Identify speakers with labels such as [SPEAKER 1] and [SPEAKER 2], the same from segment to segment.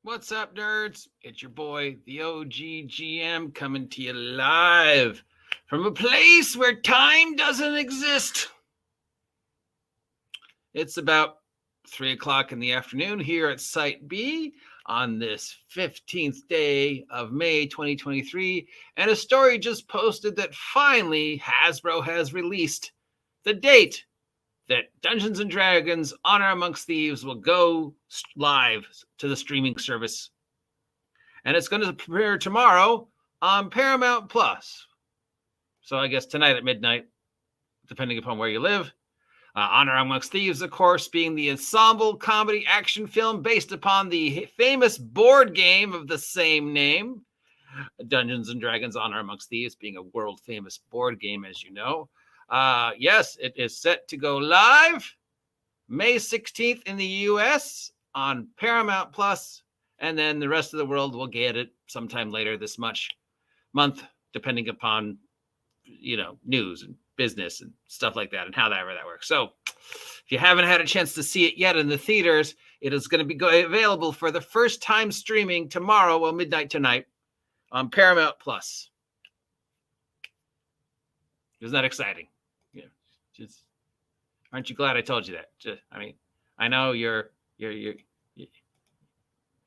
[SPEAKER 1] What's up, nerds? It's your boy, the OGGM, coming to you live from a place where time doesn't exist. It's about 3 o'clock in the afternoon here at Site B on this 15th day of May 2023, and a story just posted that finally Hasbro has released the date that Dungeons & Dragons Honor Amongst Thieves will go live to the streaming service. And it's going to premiere tomorrow on Paramount Plus. So I guess tonight at midnight, depending upon where you live. Honor Amongst Thieves, of course, being the ensemble comedy action film based upon the famous board game of the same name. Dungeons & Dragons Honor Amongst Thieves being a world-famous board game, as you know. Yes, it is set to go live May 16th in the US on Paramount Plus, and then the rest of the world will get it sometime later this month, depending upon, news and business and stuff like that and however that works. So if you haven't had a chance to see it yet in the theaters, it is going to be available for the first time streaming tomorrow, midnight tonight on Paramount Plus. Isn't that exciting? Just aren't you glad I told you that? I know you're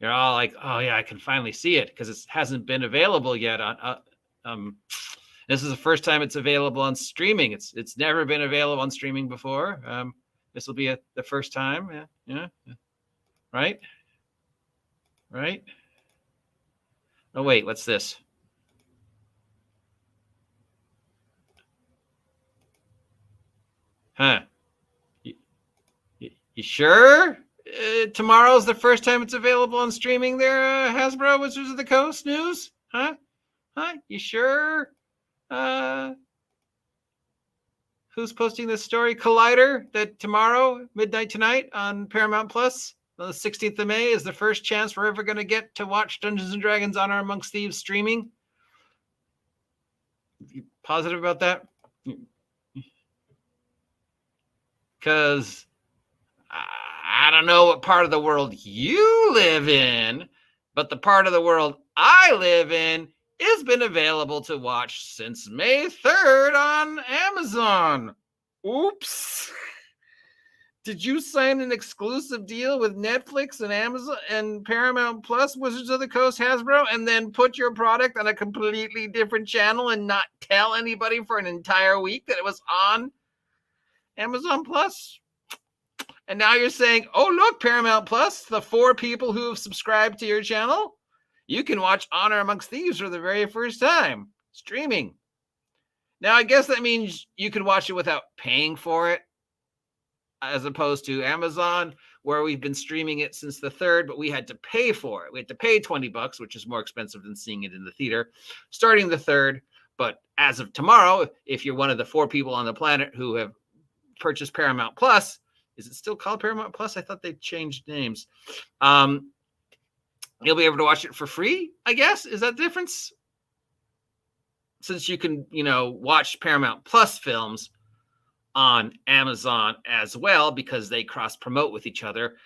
[SPEAKER 1] all like, oh yeah, I can finally see it because it hasn't been available yet on. This is the first time it's available on streaming. It's never been available on streaming before. This will be the first time. Yeah. Right. Oh wait, what's this? Huh? You sure? Tomorrow's the first time it's available on streaming there, Hasbro, Wizards of the Coast News? Huh? You sure? Who's posting this story? Collider, that tomorrow, midnight tonight on Paramount Plus, on the 16th of May, is the first chance we're ever going to get to watch Dungeons & Dragons Honor Amongst Thieves streaming? You positive about that? Because I don't know what part of the world you live in, but the part of the world I live in has been available to watch since May 3rd on Amazon. Oops. Did you sign an exclusive deal with Netflix and Amazon and Paramount Plus, Wizards of the Coast, Hasbro, and then put your product on a completely different channel and not tell anybody for an entire week that it was on Amazon Plus? And now you're saying, oh, look, Paramount Plus, the 4 people who have subscribed to your channel, you can watch Honor Amongst Thieves for the very first time, streaming. Now, I guess that means you can watch it without paying for it, as opposed to Amazon, where we've been streaming it since the 3rd, but we had to pay for it. We had to pay $20, which is more expensive than seeing it in the theater, starting the 3rd. But as of tomorrow, if you're one of the 4 people on the planet who have purchased Paramount Plus, is it still called Paramount Plus? I thought they changed names. You'll be able to watch it for free, I guess. Is that the difference? Since you can, watch Paramount Plus films on Amazon as well, because they cross-promote with each other.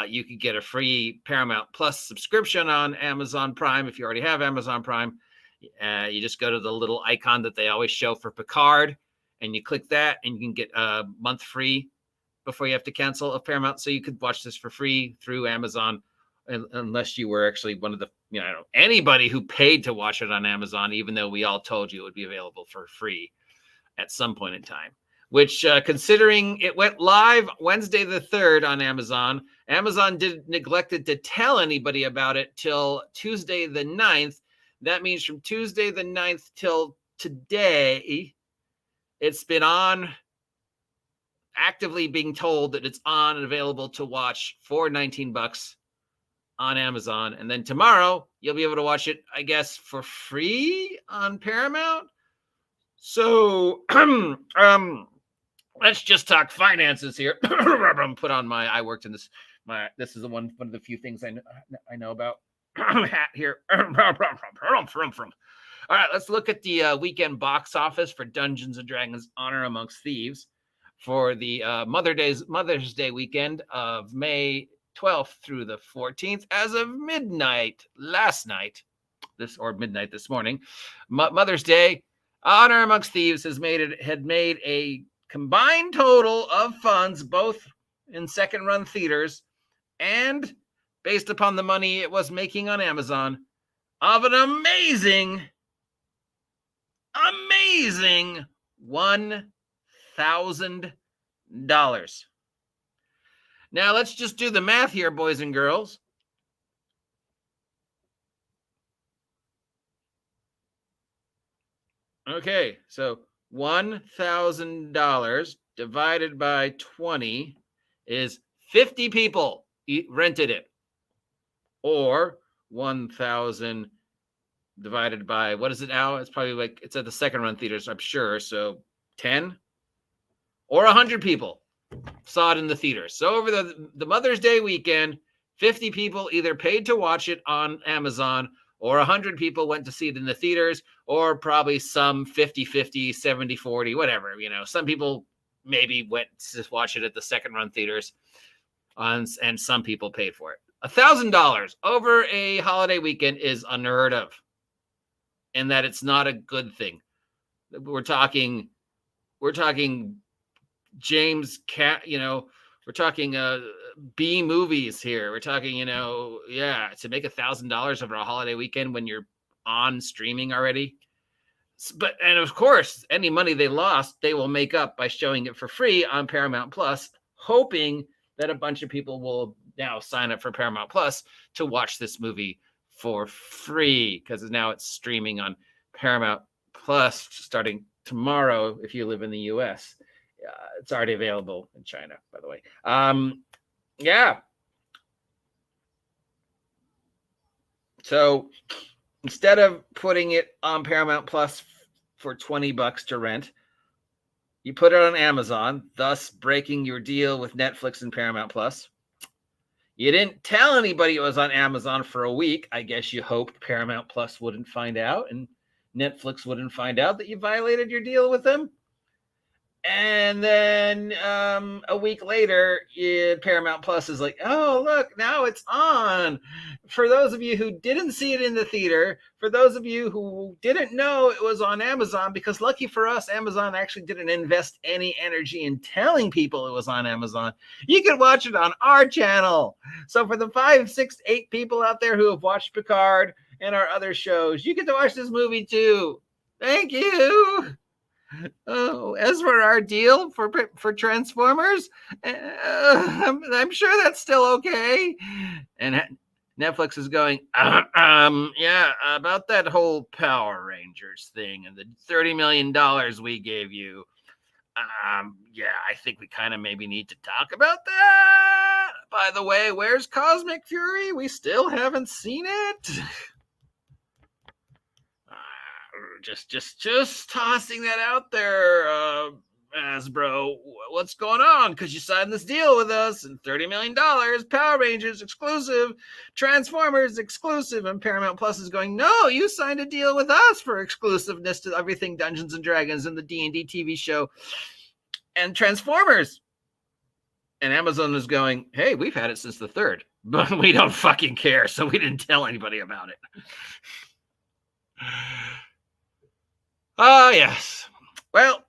[SPEAKER 1] You could get a free Paramount Plus subscription on Amazon Prime if you already have Amazon Prime. You just go to the little icon that they always show for Picard, and you click that, and you can get a month free before you have to cancel a Paramount. So you could watch this for free through Amazon, unless you were actually one of the, anybody who paid to watch it on Amazon, even though we all told you it would be available for free at some point in time. Which, considering it went live Wednesday the 3rd on Amazon, Amazon neglected to tell anybody about it till Tuesday the 9th. That means from Tuesday the 9th till today, it's been on, actively being told that it's on and available to watch for $19 on Amazon. And then tomorrow, you'll be able to watch it, I guess, for free on Paramount. So, let's just talk finances here. Put on I worked in this. This is one of the few things I know about. Hat here. All right, let's look at the weekend box office for Dungeons & Dragons Honor Amongst Thieves for the Mother's Day weekend of May 12th through the 14th. As of midnight last night, midnight this morning, Mother's Day, Honor Amongst Thieves had made a combined total of funds, both in second run theaters and based upon the money it was making on Amazon, of an amazing $1,000. Now let's just do the math here, boys and girls. Okay, so $1,000 divided by 20 is 50 people rented it. Or 1,000 divided by, what is it now? It's probably like, it's at the second run theaters, I'm sure. So 10 or 100 people saw it in the theaters. So over the Mother's Day weekend, 50 people either paid to watch it on Amazon, or 100 people went to see it in the theaters, or probably some 50-50, 70-40, whatever. You know, some people maybe went to watch it at the second run theaters, and some people paid for it. $1,000 over a holiday weekend is unheard of, and that it's not a good thing. We're talking James Cat, we're talking B movies here. We're talking, to make $1,000 over a holiday weekend when you're on streaming already. And of course, any money they lost, they will make up by showing it for free on Paramount Plus, hoping that a bunch of people will now sign up for Paramount Plus to watch this movie for free, because now it's streaming on Paramount Plus starting tomorrow if you live in the US. It's already available in China, by the way. So instead of putting it on Paramount Plus for $20 to rent, you put it on Amazon, thus breaking your deal with Netflix and Paramount Plus. You didn't tell anybody it was on Amazon for a week. I guess you hoped Paramount Plus wouldn't find out and Netflix wouldn't find out that you violated your deal with them. And then a week later, Paramount Plus is like, oh, look, now it's on. For those of you who didn't see it in the theater, for those of you who didn't know it was on Amazon, because lucky for us, Amazon actually didn't invest any energy in telling people it was on Amazon, you could watch it on our channel. So for the 5, 6, 8 people out there who have watched Picard and our other shows, you get to watch this movie too. Thank you. Oh, as for our deal for Transformers, I'm sure that's still okay. And Netflix is going, about that whole Power Rangers thing and the $30 million we gave you. I think we kind of maybe need to talk about that. By the way, where's Cosmic Fury? We still haven't seen it. Just tossing that out there, Hasbro. What's going on? Because you signed this deal with us, and $30 million, Power Rangers exclusive, Transformers exclusive, and Paramount Plus is going, no, you signed a deal with us for exclusiveness to everything Dungeons and Dragons and the D&D TV show and Transformers. And Amazon is going, hey, we've had it since the 3rd, but we don't fucking care, so we didn't tell anybody about it. Oh, yes. Well,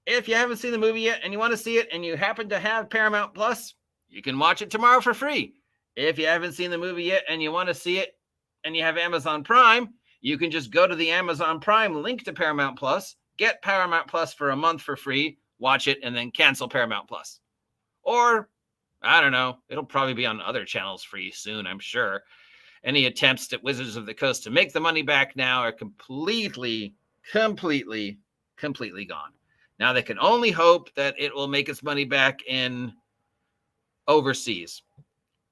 [SPEAKER 1] if you haven't seen the movie yet and you want to see it and you happen to have Paramount Plus, you can watch it tomorrow for free. If you haven't seen the movie yet and you want to see it and you have Amazon Prime, you can just go to the Amazon Prime link to Paramount Plus, get Paramount Plus for a month for free, watch it, and then cancel Paramount Plus. Or, I don't know, it'll probably be on other channels free soon, I'm sure. Any attempts at Wizards of the Coast to make the money back now are completely gone. Now they can only hope that it will make its money back in overseas.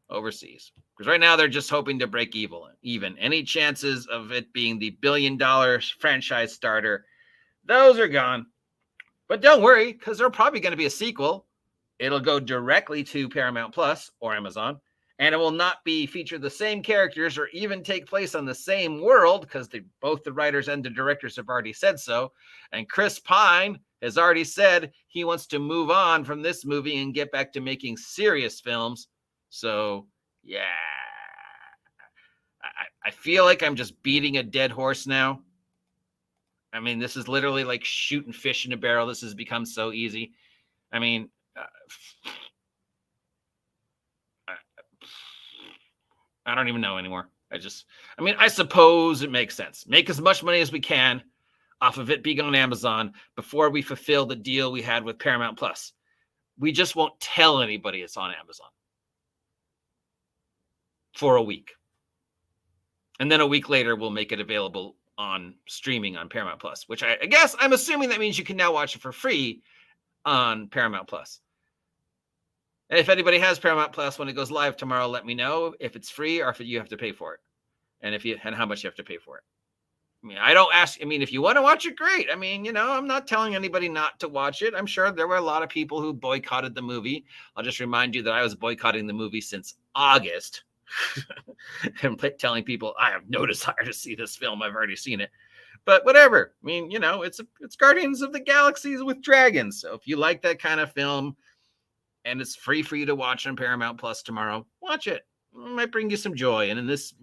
[SPEAKER 1] Because right now they're just hoping to break even. Any chances of it being the $1 billion franchise starter, those are gone. But don't worry, because there's probably going to be a sequel. It'll go directly to Paramount Plus or Amazon. And it will not be feature the same characters or even take place on the same world, because both the writers and the directors have already said so. And Chris Pine has already said he wants to move on from this movie and get back to making serious films. So, yeah. I feel like I'm just beating a dead horse now. I mean, this is literally like shooting fish in a barrel. This has become so easy. I mean, I don't even know anymore. I suppose it makes sense. Make as much money as we can off of it being on Amazon before we fulfill the deal we had with Paramount Plus. We just won't tell anybody it's on Amazon for a week. And then a week later, we'll make it available on streaming on Paramount Plus, which I guess I'm assuming that means you can now watch it for free on Paramount Plus. And if anybody has Paramount Plus when it goes live tomorrow, let me know if it's free or if you have to pay for it, and how much you have to pay for it. I mean, I don't ask. I mean, if you want to watch it, great. I mean, I'm not telling anybody not to watch it. I'm sure there were a lot of people who boycotted the movie. I'll just remind you that I was boycotting the movie since August and telling people I have no desire to see this film. I've already seen it. But whatever. I mean, it's Guardians of the Galaxy with dragons. So if you like that kind of film, and it's free for you to watch on Paramount Plus tomorrow, watch it. It might bring you some joy. And in this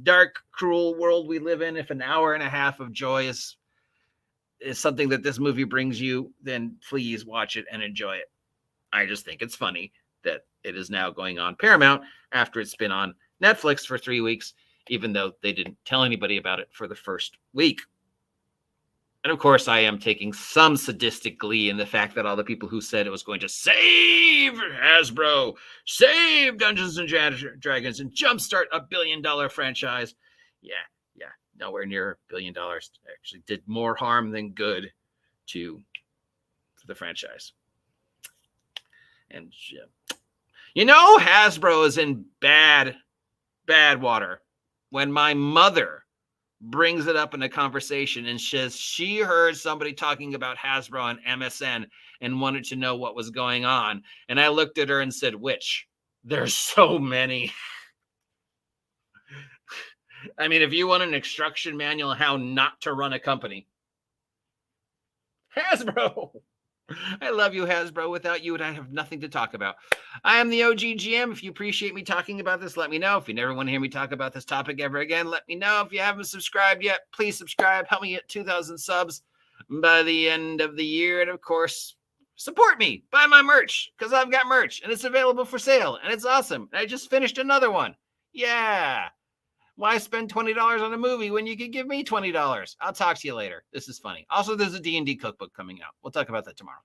[SPEAKER 1] dark, cruel world we live in, if an hour and a half of joy is something that this movie brings you, then please watch it and enjoy it. I just think it's funny that it is now going on Paramount after it's been on Netflix for 3 weeks, even though they didn't tell anybody about it for the first week. And of course, I am taking some sadistic glee in the fact that all the people who said it was going to save Hasbro, save Dungeons and Dragons, and jumpstart a $1 billion franchise. Yeah, nowhere near $1 billion. Actually did more harm than good to the franchise. And Hasbro is in bad water when my mother brings it up in a conversation and says she heard somebody talking about Hasbro on MSN and wanted to know what was going on. And I looked at her and said, which? There's so many. I mean, if you want an instruction manual on how not to run a company, Hasbro. I love you, Hasbro. Without you, I have nothing to talk about. I am the OG GM. If you appreciate me talking about this, let me know. If you never want to hear me talk about this topic ever again, let me know. If you haven't subscribed yet, please subscribe. Help me get 2,000 subs by the end of the year. And of course, support me. Buy my merch, because I've got merch and it's available for sale and it's awesome. I just finished another one. Yeah. Why spend $20 on a movie when you could give me $20? I'll talk to you later. This is funny. Also, there's a D&D cookbook coming out. We'll talk about that tomorrow.